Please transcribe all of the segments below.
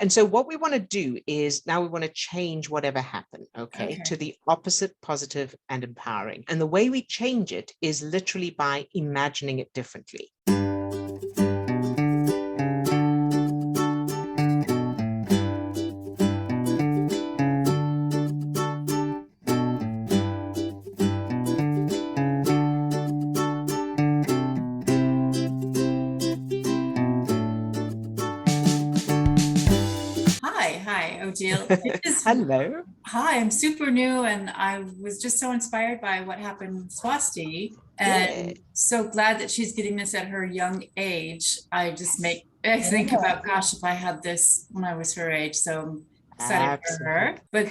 And so what we want to do is now we want to change whatever happened, okay, to the opposite, positive and empowering. And the way we change it is literally by imagining it differently. Hi, Odille. Hello. Hi, I'm super new and I was just so inspired by what happened with Swasti and so glad that she's getting this at her young age. I think about, gosh, if I had this when I was her age. So I'm excited for her. But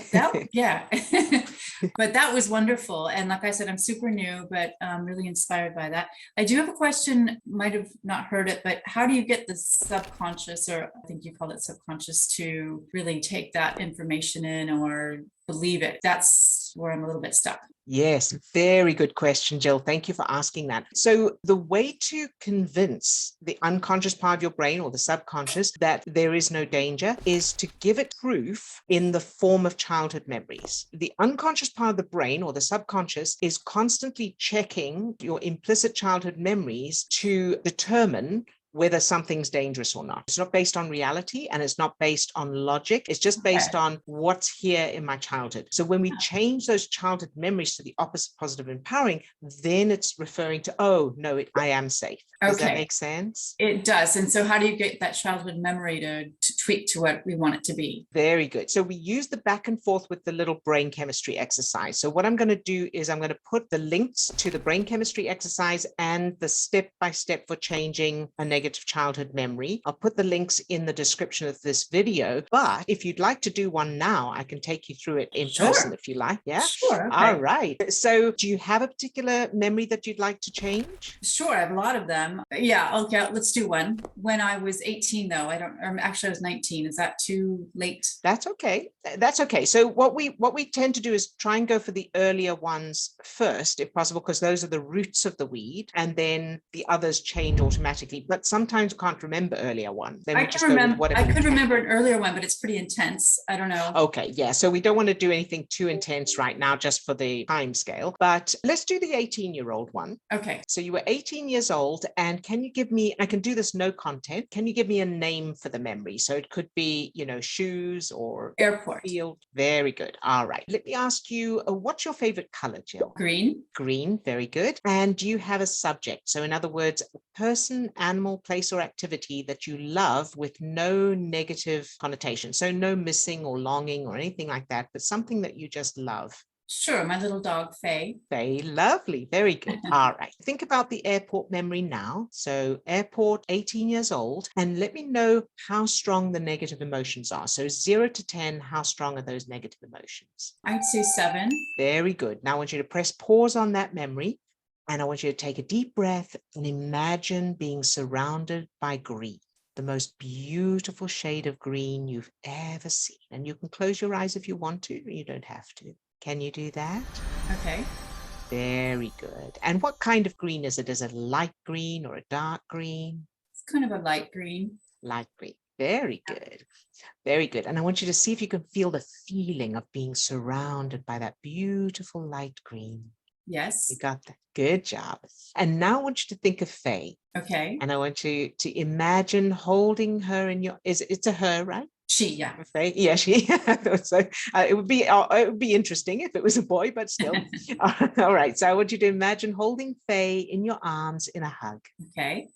but that was wonderful. And like I said, I'm super new, but I'm really inspired by that. I do have a question, might have not heard it, but how do you get the subconscious, or I think you call it subconscious, to really take that information in or believe it? That's where I'm a little bit stuck. Yes, very good question, Jill. Thank you for asking that. So the way to convince the unconscious part of your brain or the subconscious that there is no danger is to give it proof in the form of childhood memories. The unconscious part of the brain or the subconscious is constantly checking your implicit childhood memories to determine whether something's dangerous or not. It's not based on reality and it's not based on logic. It's just based on what's here in my childhood. So when we change those childhood memories to the opposite, positive, empowering, then it's referring to, oh, no, I am safe. Does that make sense? It does. And so how do you get that childhood memory to tweak to what we want it to be? Very good. So we use the back and forth with the little brain chemistry exercise. So what I'm going to do is I'm going to put the links to the brain chemistry exercise and the step-by-step for changing a negative childhood memory. I'll put the links in the description of this video, but if you'd like to do one now, I can take you through it in person if you like. Yeah. Sure. Okay. All right. So do you have a particular memory that you'd like to change? Sure. I have a lot of them. Yeah. Okay. Let's do one. When I was 18, though, actually I was 19. Is that too late? That's okay. That's okay. So what we tend to do is try and go for the earlier ones first, if possible, because those are the roots of the weed, and then the others change automatically. But sometimes you can't remember earlier ones. Then I could remember an earlier one, but it's pretty intense. I don't know. Okay. Yeah. So we don't want to do anything too intense right now, just for the time scale. But let's do the 18-year-old one. Okay. So you were 18 years old, and can you give me, I can do this no content, can you give me a name for the memory? So it could be, shoes or airport. Field. Very good. All right. Let me ask you, what's your favorite color, Jill? Green. Green. Very good. And do you have a subject? So in other words, a person, animal, place, or activity that you love with no negative connotation. So no missing or longing or anything like that, but something that you just love. Sure. My little dog, Faye. Faye, lovely. Very good. All right. Think about the airport memory now. So airport, 18 years old, and let me know how strong the negative emotions are. So 0 to 10, how strong are those negative emotions? I'd say 7. Very good. Now I want you to press pause on that memory, and I want you to take a deep breath and imagine being surrounded by green, the most beautiful shade of green you've ever seen. And you can close your eyes if you want to, you don't have to. Can you do that? Okay. Very good. And what kind of green is it? Is it light green or a dark green? It's kind of a light green. Light green. Very good. Very good. And I want you to see if you can feel the feeling of being surrounded by that beautiful light green. Yes. You got that. Good job. And now I want you to think of Faye. Okay. And I want you to imagine holding her in your, it's a her, right? She, yeah. Faye? Yeah, she. So it would be interesting if it was a boy, but still. All right. So I want you to imagine holding Faye in your arms in a hug. Okay.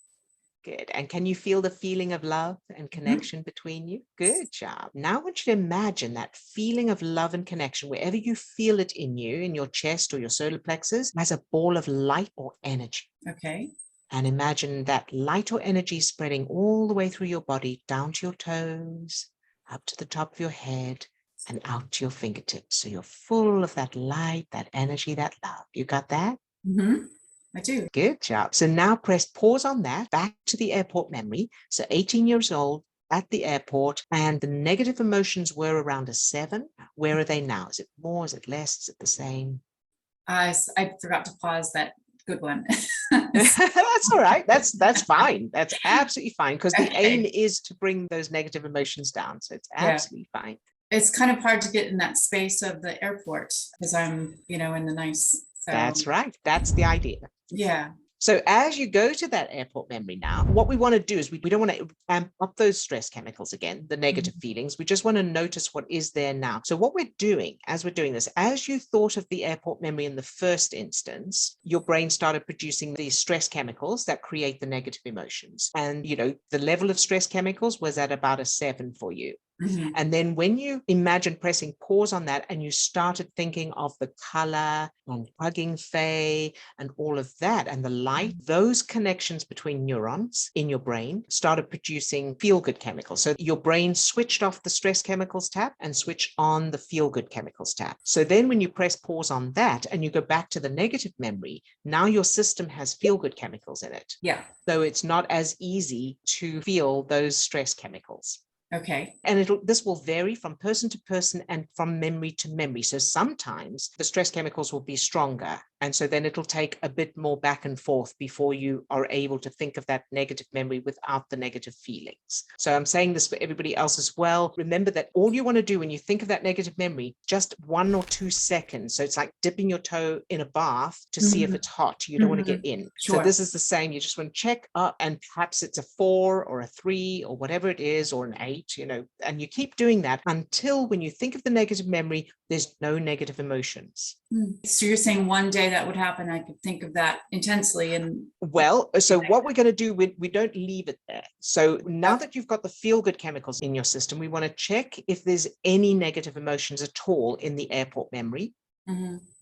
Good. And can you feel the feeling of love and connection between you? Good job. Now I want you to imagine that feeling of love and connection, wherever you feel it in you, in your chest or your solar plexus, as a ball of light or energy. Okay. And imagine that light or energy spreading all the way through your body, down to your toes, up to the top of your head, and out to your fingertips. So you're full of that light, that energy, that love. You got that? Mm-hmm. I do. Good job. So now press pause on that, back to the airport memory. So 18 years old at the airport, and the negative emotions were around a 7. Where are they now? Is it more? Is it less? Is it the same? I forgot to pause that. Good one. That's all right. That's fine. That's absolutely fine, because the Okay. aim is to bring those negative emotions down. So it's Yeah. absolutely fine. It's kind of hard to get in that space of the airport because I'm, in the nice. So That's right. That's the idea. yeah. So as you go to that airport memory now, what we want to do is we don't want to amp up those stress chemicals again, the negative feelings. We just want to notice what is there now. So what we're doing as we're doing this, as you thought of the airport memory in the first instance, your brain started producing these stress chemicals that create the negative emotions. And, the level of stress chemicals was at about a 7 for you. And then when you imagine pressing pause on that and you started thinking of the color and hugging Faye and all of that and the light, those connections between neurons in your brain started producing feel-good chemicals. So your brain switched off the stress chemicals tab and switched on the feel-good chemicals tab. So then when you press pause on that and you go back to the negative memory, now your system has feel-good chemicals in it. Yeah. So it's not as easy to feel those stress chemicals. Okay. And this will vary from person to person and from memory to memory. So sometimes the stress chemicals will be stronger. And so then it'll take a bit more back and forth before you are able to think of that negative memory without the negative feelings. So I'm saying this for everybody else as well. Remember that all you want to do when you think of that negative memory, just 1 or 2 seconds. So it's like dipping your toe in a bath to see if it's hot. You don't want to get in. Sure. So this is the same. You just want to check up, and perhaps it's a 4 or a 3 or whatever it is, or an 8, and you keep doing that until when you think of the negative memory, there's no negative emotions. So you're saying one day that would happen, I could think of that intensely. And well, so what we're going to do, we don't leave it there. So now that you've got the feel-good chemicals in your system, we want to check if there's any negative emotions at all in the airport memory.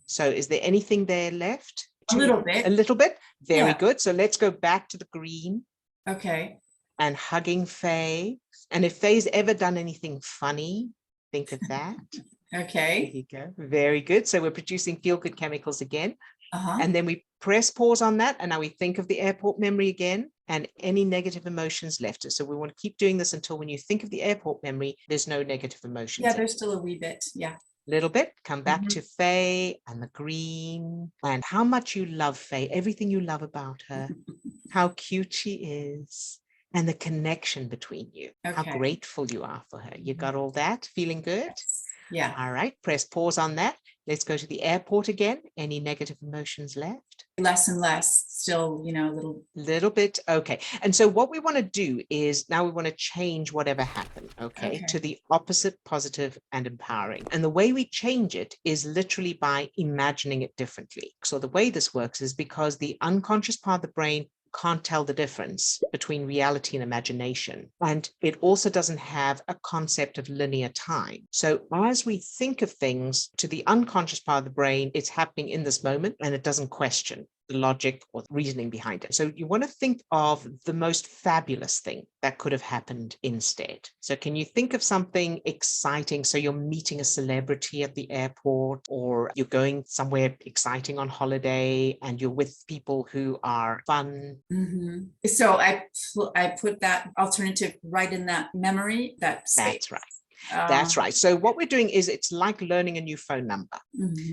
So is there anything there left? A little bit. A little bit. Very good. So let's go back to the green. Okay. And hugging Faye. And if Faye's ever done anything funny, think of that. Okay. There you go. Very good. So we're producing feel-good chemicals again. Uh-huh. And then we press pause on that. And now we think of the airport memory again and any negative emotions left. So we want to keep doing this until when you think of the airport memory, there's no negative emotions. Yeah, there's still a wee bit. Yeah. Little bit. Come back to Faye and the green and how much you love Faye, everything you love about her, how cute she is. And the connection between you, how grateful you are for her. You got all that? Feeling good? Yeah. All right, press pause on that. Let's go to the airport again. Any negative emotions left? Less and less, still, a little bit. Okay. And so what we want to do is now we want to change whatever happened, to the opposite, positive and empowering. And the way we change it is literally by imagining it differently. So the way this works is because the unconscious part of the brain can't tell the difference between reality and imagination. And it also doesn't have a concept of linear time. So as we think of things to the unconscious part of the brain, it's happening in this moment and it doesn't question the logic or the reasoning behind it. So you want to think of the most fabulous thing that could have happened instead. So can you think of something exciting? So you're meeting a celebrity at the airport, or you're going somewhere exciting on holiday and you're with people who are fun. So I put that alternative right in that memory, that space. That's right. That's right. So what we're doing is it's like learning a new phone number.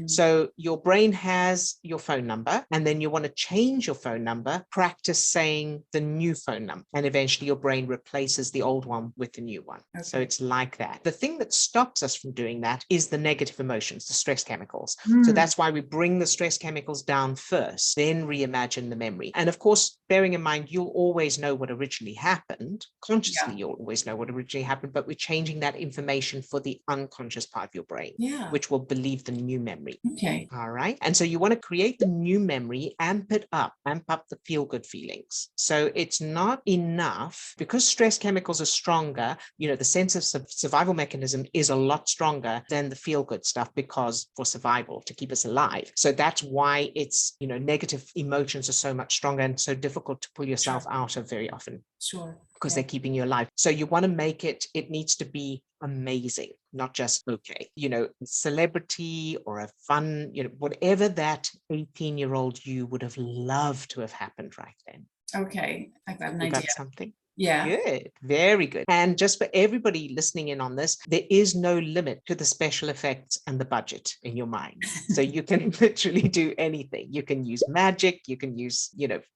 So your brain has your phone number, and then you want to change your phone number, practice saying the new phone number, and eventually your brain replaces the old one with the new one. So it's like that. The thing that stops us from doing that is the negative emotions, the stress chemicals. So that's why we bring the stress chemicals down first, then reimagine the memory. And of course, bearing in mind, you'll always know what originally happened. Consciously, you'll always know what originally happened, but we're changing that information for the unconscious part of your brain, which will believe the new memory. Okay. All right. And so you want to create the new memory, amp up the feel-good feelings. So it's not enough because stress chemicals are stronger. The sense of survival mechanism is a lot stronger than the feel-good stuff because for survival, to keep us alive. So that's why it's, negative emotions are so much stronger and so difficult to pull yourself out of very often. Sure. Because they're keeping you alive. So you want to make it needs to be amazing, not just okay. Celebrity or a fun, whatever that 18-year-old you would have loved to have happened right then. Okay, I got an You idea. got something? Yeah. Good, very good. And just for everybody listening in on this, there is no limit to the special effects and the budget in your mind. So you can literally do anything. You can use magic, you can use,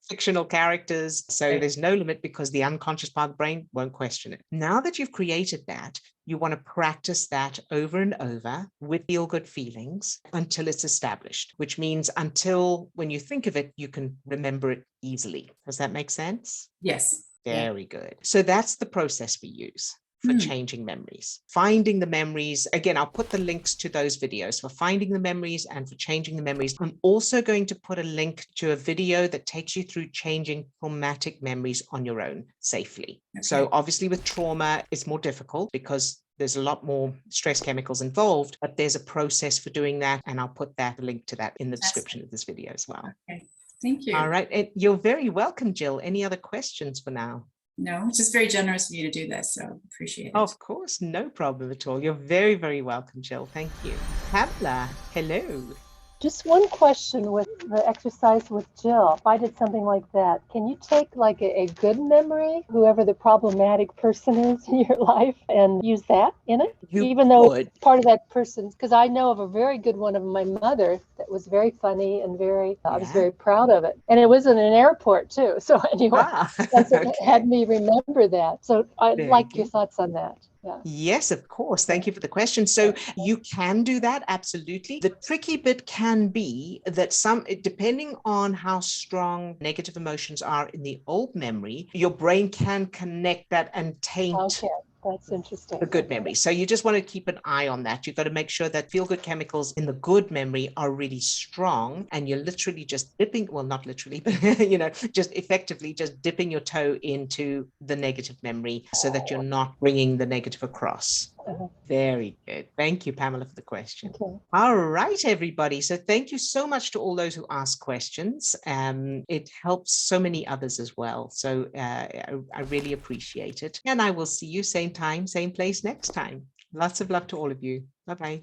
fictional characters. So Right. there's no limit because the unconscious part of the brain won't question it. Now that you've created that, you want to practice that over and over with feel-good feelings until it's established, which means until when you think of it, you can remember it easily. Does that make sense? Yes. Yeah. Very good. So that's the process we use for Hmm. changing memories. Finding the memories, again, I'll put the links to those videos for finding the memories and for changing the memories. I'm also going to put a link to a video that takes you through changing traumatic memories on your own safely. Okay. So obviously with trauma, it's more difficult because there's a lot more stress chemicals involved, but there's a process for doing that. And I'll put that link to that in the description of this video as well. Okay. Thank you. All right. And you're very welcome, Jill. Any other questions for now? No, it's just very generous of you to do this. So appreciate it. Of course, no problem at all. You're very, very welcome, Jill. Thank you. Pamela, hello. Just one question with the exercise with Jill. If I did something like that, can you take like a good memory, whoever the problematic person is in your life, and use that in it? Even though it's part of that person's, because I know of a very good one of my mother that was very funny and I was very proud of it. And it was in an airport too. So anyway, it had me remember that. So I'd like your thoughts on that. Yeah. Yes, of course. Thank you for the question. So you can do that. Absolutely. The tricky bit can be that depending on how strong negative emotions are in the old memory, your brain can connect that and taint. Okay. That's interesting. The good memory. So you just want to keep an eye on that. You've got to make sure that feel-good chemicals in the good memory are really strong, and you're literally just dipping, well, not literally, but just effectively just dipping your toe into the negative memory so that you're not bringing the negative across. Very good. Thank you, Pamela, for the question. Okay. All right, everybody. So thank you so much to all those who asked questions. It helps so many others as well. So I really appreciate it. And I will see you same time, same place next time. Lots of love to all of you. Bye-bye.